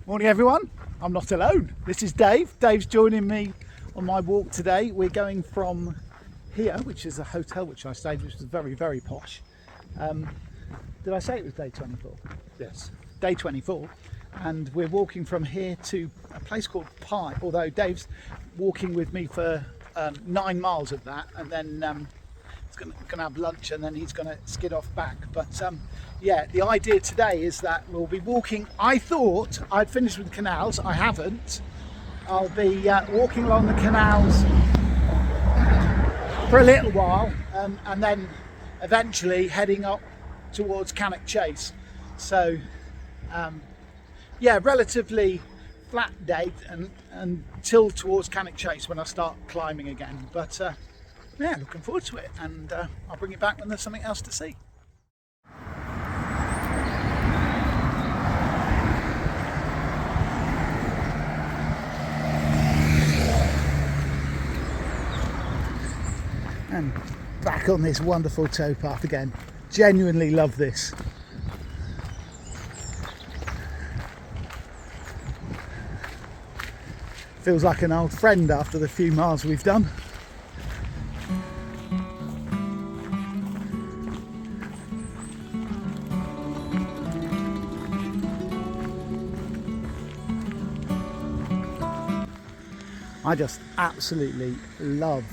Morning everyone, I'm not alone. This is Dave. Dave's joining me on my walk today. We're going from here, which is a hotel which I stayed, which was very, very posh. Did I say it was day 24? Yes. Day 24. And we're walking from here to a place called Pye, although Dave's walking with me for 9 miles of that, and then he's going to have lunch and then he's going to skid off back. But yeah, the idea today is that we'll be walking. I thought I'd finished with the canals. I haven't. I'll be walking along the canals for a little while and then eventually heading up towards Cannock Chase. So yeah, relatively flat day until towards Cannock Chase when I start climbing again. But yeah, looking forward to it, and I'll bring it back when there's something else to see. And back on this wonderful towpath again. Genuinely love this. Feels like an old friend after the few miles we've done. I just absolutely love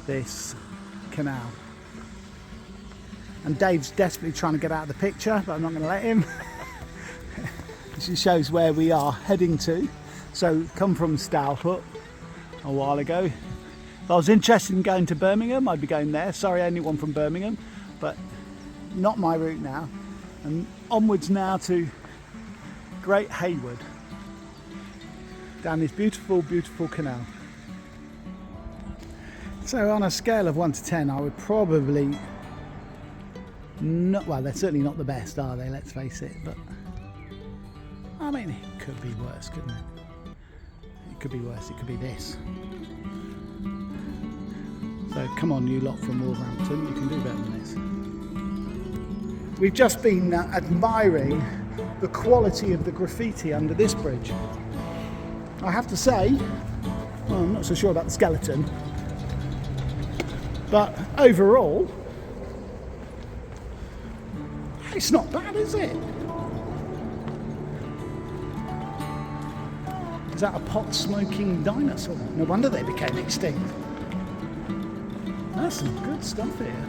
this canal. And Dave's desperately trying to get out of the picture, but I'm not going to let him. This shows where we are heading to. So, come from Stourport a while ago. If I was interested in going to Birmingham, I'd be going there. Sorry, anyone from Birmingham, but not my route now. And onwards now to Great Haywood, down this beautiful, beautiful canal. So on a scale of 1 to 10, I would probably not, well, they're certainly not the best, are they? Let's face it, but I mean, it could be worse, couldn't it? It could be worse, it could be this. So come on, you lot from Wolverhampton, you can do better than this. We've just been admiring the quality of the graffiti under this bridge. I have to say, well, I'm not so sure about the skeleton, but overall, it's not bad, is it? Is that a pot-smoking dinosaur? No wonder they became extinct. That's some good stuff here.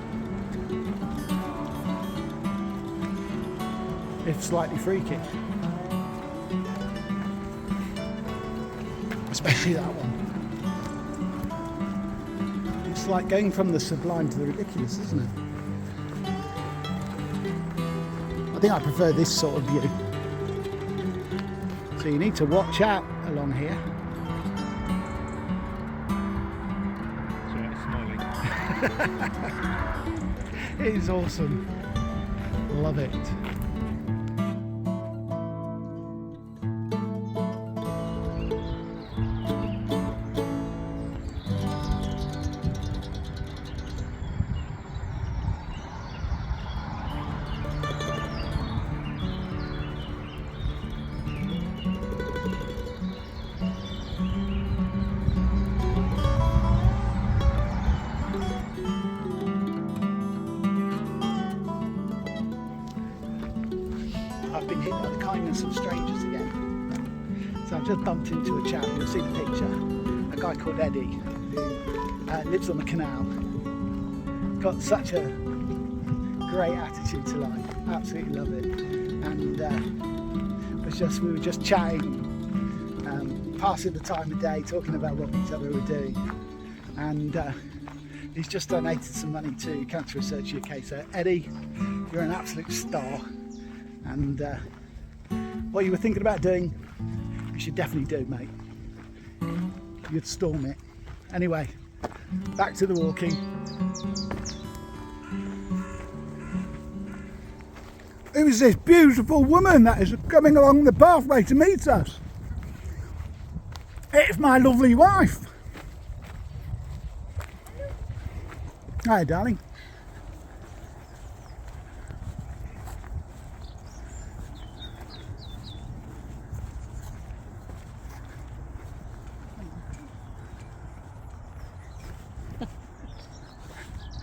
If slightly freaky. Especially that one. It's like going from the sublime to the ridiculous, isn't it? I think I prefer this sort of view. So you need to watch out along here. Sorry, it's smiling. It is awesome. Love it. I've been hit by the kindness of strangers again. So I've just bumped into a chap, you'll see the picture, a guy called Eddie, who lives on the canal. Got such a great attitude to life, absolutely love it. And we were just chatting, passing the time of day, talking about what each other were doing. And he's just donated some money to Cancer Research UK. So Eddie, you're an absolute star. And what you were thinking about doing, you should definitely do, mate. You'd storm it. Anyway, back to the walking. Who's this beautiful woman that is coming along the pathway to meet us? It's my lovely wife. Hi, darling.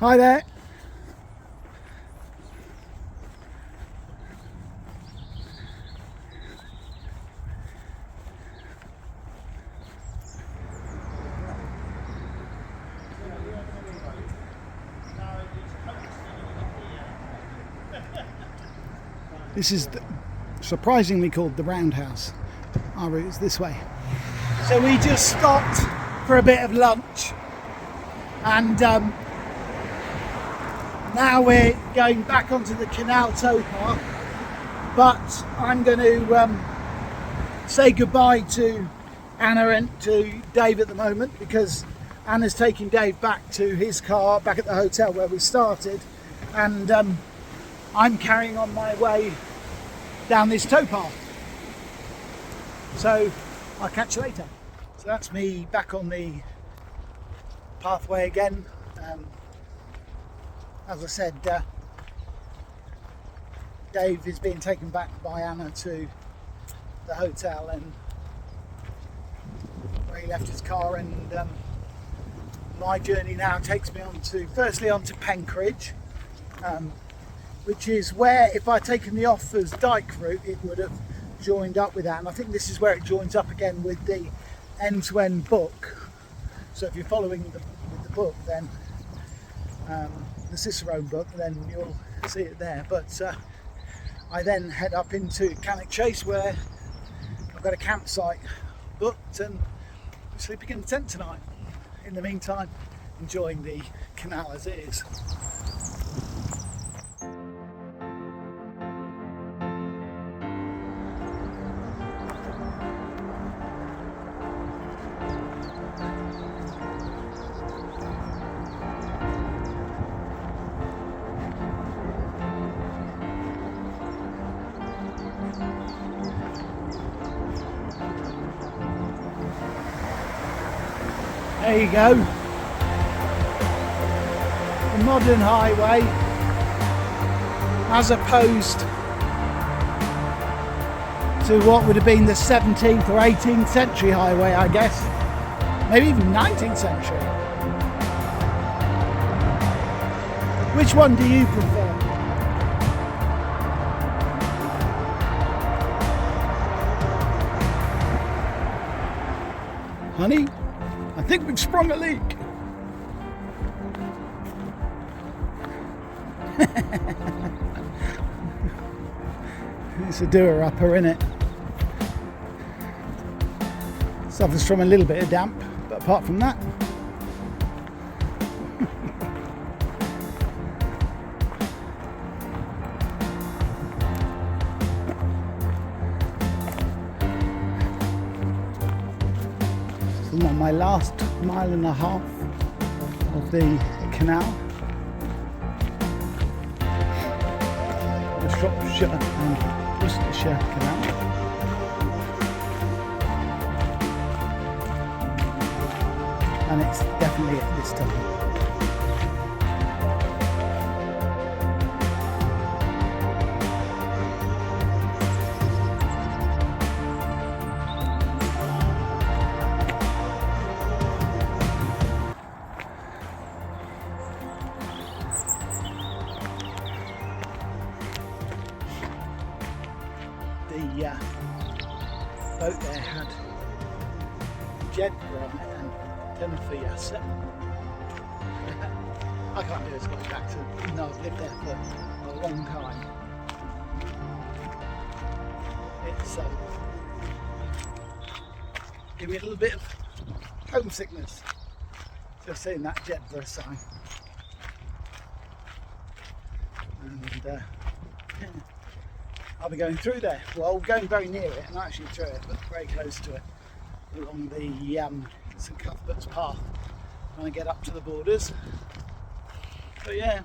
Hi there. This is surprisingly called the Roundhouse. Our route is this way. So we just stopped for a bit of lunch, and now we're going back onto the canal towpath, but I'm going to say goodbye to Anna and to Dave at the moment, because Anna's taking Dave back to his car back at the hotel where we started, and I'm carrying on my way down this towpath. So I'll catch you later. So that's me back on the pathway again. As I said, Dave is being taken back by Anna to the hotel and where he left his car, and my journey now takes me firstly onto Penkridge, which is where, if I'd taken the Offers Dyke route, it would have joined up with that, and I think this is where it joins up again with the end-to-end book. So if you're following with the book, then the Cicerone book, then you'll see it there. But I then head up into Cannock Chase, where I've got a campsite booked and I'm sleeping in the tent tonight. In the meantime, enjoying the canal as it is. There you go, the modern highway as opposed to what would have been the 17th or 18th century highway, I guess, maybe even 19th century. Which one do you prefer? Honey? I think we've sprung a leak. It's a doer-upper, innit? Suffers from a little bit of damp, but apart from that, I'm on my last mile and a half of the canal, the Shropshire and Gloucestershire canal. And it's definitely at this time. The boat there had Jedburgh on it and Tettanhall. I can't do as much accent, even though I've lived there for a long time. It's give me a little bit of homesickness just seeing that Jedburgh sign. And I'll be going through there. Well, going very near it, not actually through it, but very close to it, along the St Cuthbert's path when I get up to the borders. But yeah,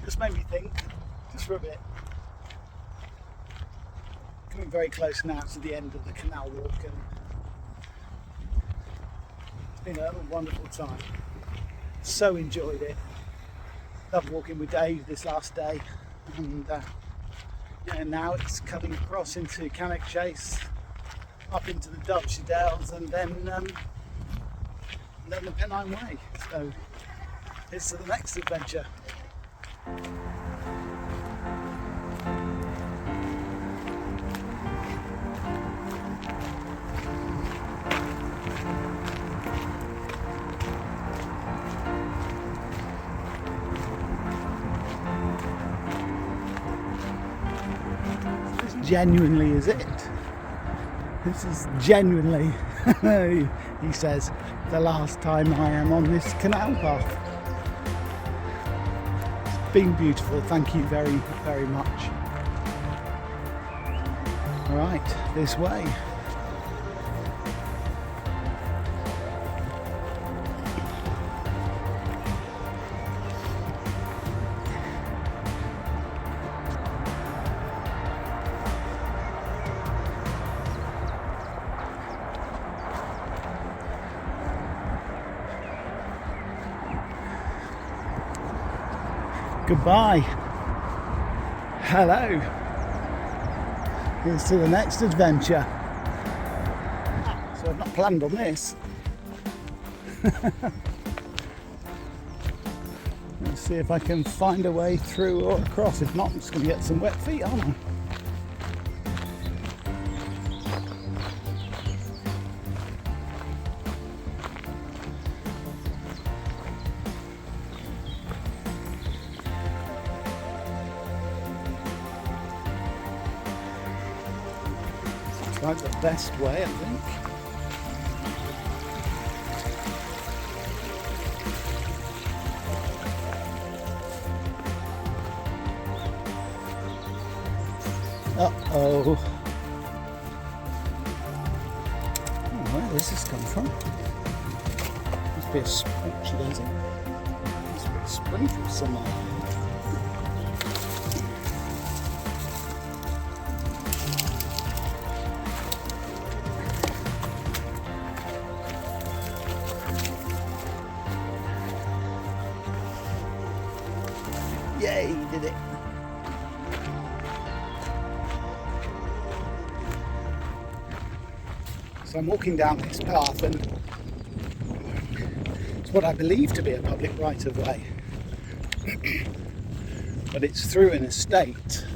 just made me think, just for a bit. Coming very close now to the end of the canal walk, and it's been a wonderful time. So enjoyed it. Loved walking with Dave this last day, and yeah, now it's cutting across into Cannock Chase, up into the Derbyshire Dales, and then the Pennine Way. So Here's to the next adventure. Genuinely is it? This is genuinely, he says, the last time I am on this canal path. It's been beautiful, thank you very, very much. Right, this way. Goodbye. Hello. Here's to the next adventure. So I've not planned on this. Let's see if I can find a way through or across. If not, I'm just going to get some wet feet, aren't I? Like the best way, I think. Uh-oh. Where does this come from? Must be a spring, must be a sprinkle somewhere. Yay, he did it. So I'm walking down this path and it's what I believe to be a public right of way. But it's through an estate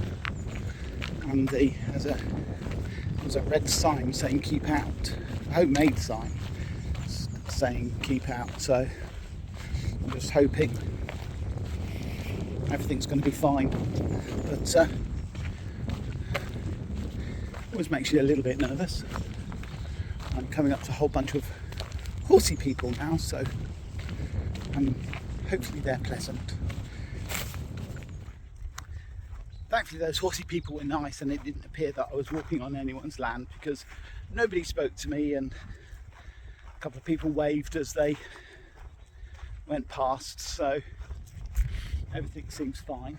and there's a red sign saying keep out. A homemade sign saying keep out. So I'm just hoping everything's going to be fine, but always makes you a little bit nervous. I'm coming up to a whole bunch of horsey people now, so hopefully they're pleasant. Thankfully those horsey people were nice and it didn't appear that I was walking on anyone's land because nobody spoke to me and a couple of people waved as they went past, so everything seems fine.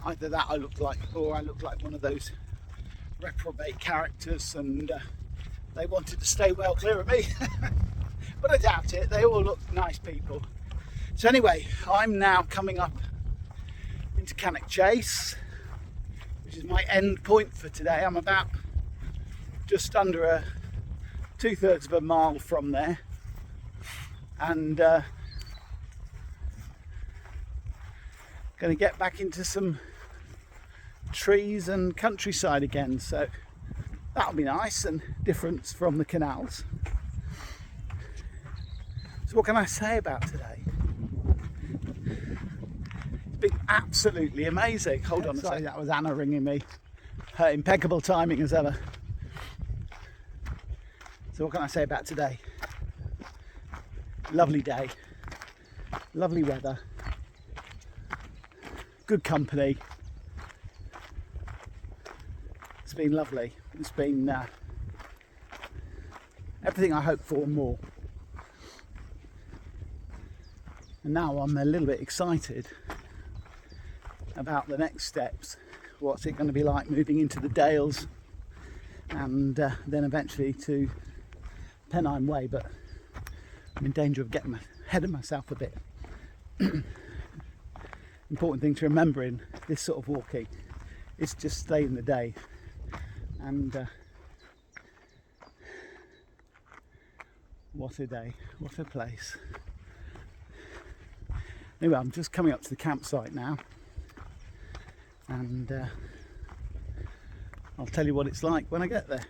Either that I look like one of those reprobate characters and they wanted to stay well clear of me. But I doubt it, they all look nice people. So anyway, I'm now coming up into Cannock Chase, which is my end point for today. I'm about just under 2/3 of a mile from there, and going to get back into some trees and countryside again, so that'll be nice and different from the canals. So what can I say about today? It's been absolutely amazing. Hold on a second, that was Anna ringing me. Her impeccable timing as ever. So what can I say about today? Lovely day, lovely weather, good company. It's been lovely. It's been everything I hoped for and more. And now I'm a little bit excited about the next steps. What's it going to be like moving into the Dales and then eventually to Pennine Way, but I'm in danger of getting ahead of myself a bit. Important thing to remember in this sort of walking is just stay in the day, and what a day, what a place. Anyway, I'm just coming up to the campsite now, and I'll tell you what it's like when I get there.